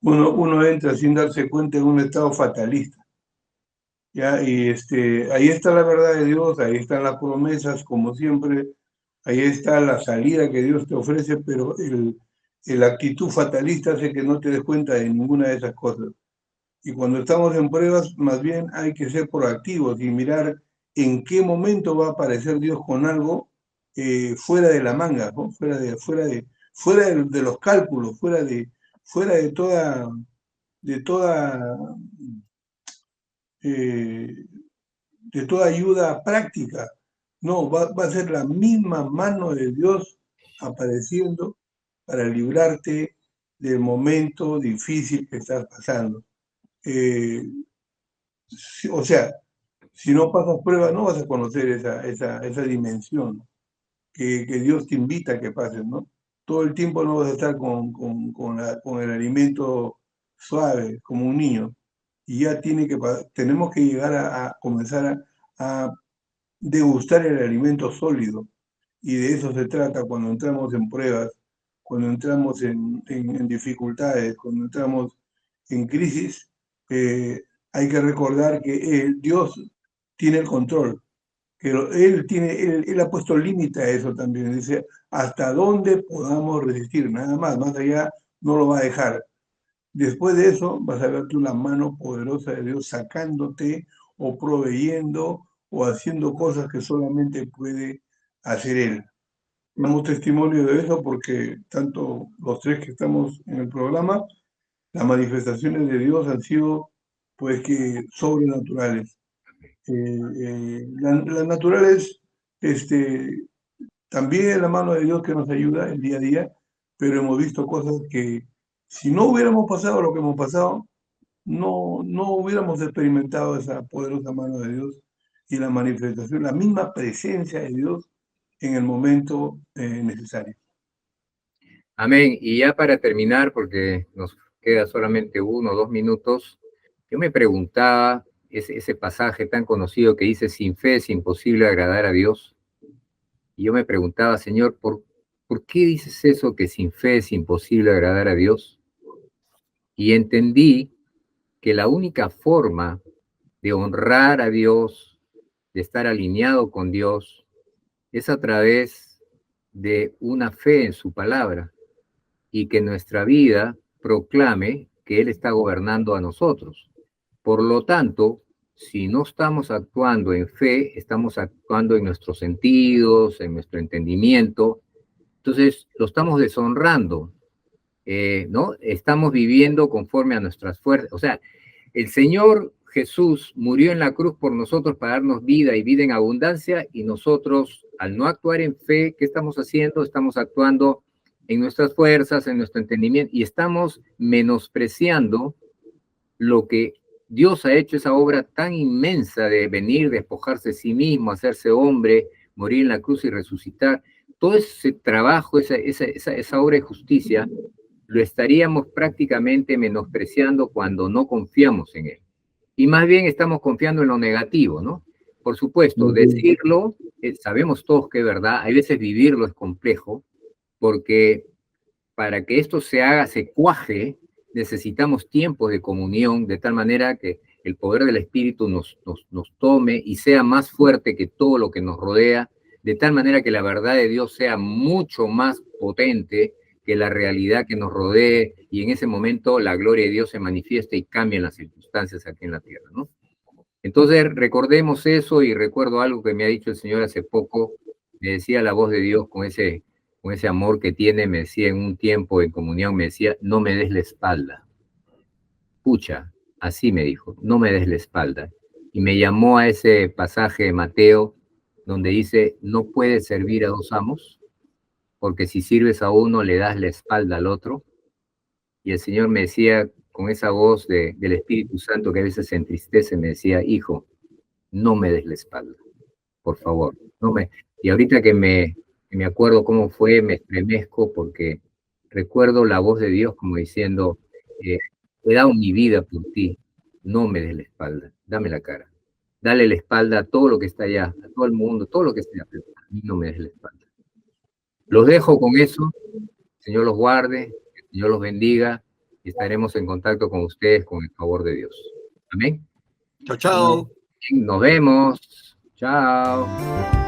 uno entra sin darse cuenta en un estado fatalista. ¿Ya? Y ahí está la verdad de Dios, ahí están las promesas, como siempre, ahí está la salida que Dios te ofrece, pero la actitud fatalista hace que no te des cuenta de ninguna de esas cosas. Y cuando estamos en pruebas, más bien hay que ser proactivos y mirar en qué momento va a aparecer Dios con algo fuera de la manga, ¿no? fuera de los cálculos, fuera de toda ayuda práctica. No, va a ser la misma mano de Dios apareciendo para librarte del momento difícil que estás pasando. O sea, si no pasas prueba, no vas a conocer esa dimensión que Dios te invita a que pases, ¿no? Todo el tiempo no vas a estar con el alimento suave, como un niño. Y ya tenemos que llegar a comenzar a degustar el alimento sólido. Y de eso se trata cuando entramos en pruebas, cuando entramos en dificultades, cuando entramos en crisis. Hay que recordar que Dios tiene el control, que Él ha puesto límite a eso también. Dice, hasta dónde podamos resistir, nada más allá no lo va a dejar. Después de eso vas a ver tú la mano poderosa de Dios sacándote o proveyendo o haciendo cosas que solamente puede hacer Él. Damos testimonio de eso porque tanto los tres que estamos en el programa, las manifestaciones de Dios han sido pues que sobrenaturales. Las naturales también es la mano de Dios que nos ayuda el día a día, pero hemos visto cosas que si no hubiéramos pasado lo que hemos pasado, no hubiéramos experimentado esa poderosa mano de Dios y la manifestación, la misma presencia de Dios en el momento necesario. Amén. Y ya para terminar, porque nos queda solamente 1 o 2 minutos, yo me preguntaba ese pasaje tan conocido que dice, sin fe es imposible agradar a Dios. Y yo me preguntaba, Señor, ¿por qué dices eso que sin fe es imposible agradar a Dios? Y entendí que la única forma de honrar a Dios, de estar alineado con Dios, es a través de una fe en su palabra y que nuestra vida proclame que Él está gobernando a nosotros. Por lo tanto, si no estamos actuando en fe, estamos actuando en nuestros sentidos, en nuestro entendimiento, entonces lo estamos deshonrando, ¿no? Estamos viviendo conforme a nuestras fuerzas. O sea, el Señor Jesús murió en la cruz por nosotros para darnos vida y vida en abundancia, y nosotros, al no actuar en fe, ¿qué estamos haciendo? Estamos actuando en nuestras fuerzas, en nuestro entendimiento, y estamos menospreciando lo que Dios ha hecho, esa obra tan inmensa de venir, despojarse de sí mismo, hacerse hombre, morir en la cruz y resucitar. Todo ese trabajo, esa obra de justicia, lo estaríamos prácticamente menospreciando cuando no confiamos en Él. Y más bien estamos confiando en lo negativo, ¿no? Por supuesto, decirlo, sabemos todos que es verdad, hay veces vivirlo es complejo, porque para que esto se haga, se cuaje, necesitamos tiempos de comunión, de tal manera que el poder del Espíritu nos tome y sea más fuerte que todo lo que nos rodea, de tal manera que la verdad de Dios sea mucho más potente que la realidad que nos rodee, y en ese momento la gloria de Dios se manifiesta y cambian las circunstancias aquí en la tierra, ¿no? Entonces recordemos eso, y recuerdo algo que me ha dicho el Señor hace poco, me decía la voz de Dios con ese amor que tiene, me decía en un tiempo en comunión, me decía, no me des la espalda. Pucha, así me dijo, no me des la espalda. Y me llamó a ese pasaje de Mateo, donde dice, no puedes servir a 2 amos, porque si sirves a uno le das la espalda al otro. Y el Señor me decía, con esa voz del Espíritu Santo que a veces se entristece, me decía, hijo, no me des la espalda, por favor. Y ahorita que me acuerdo cómo fue, me estremezco porque recuerdo la voz de Dios como diciendo, he dado mi vida por ti, no me des la espalda, dame la cara. Dale la espalda a todo lo que está allá, a todo el mundo, todo lo que esté allá, pero a mí no me des la espalda. Los dejo con eso, el Señor los guarde, el Señor los bendiga, y estaremos en contacto con ustedes con el favor de Dios. Amén. Chao, chao. Nos vemos. Chao.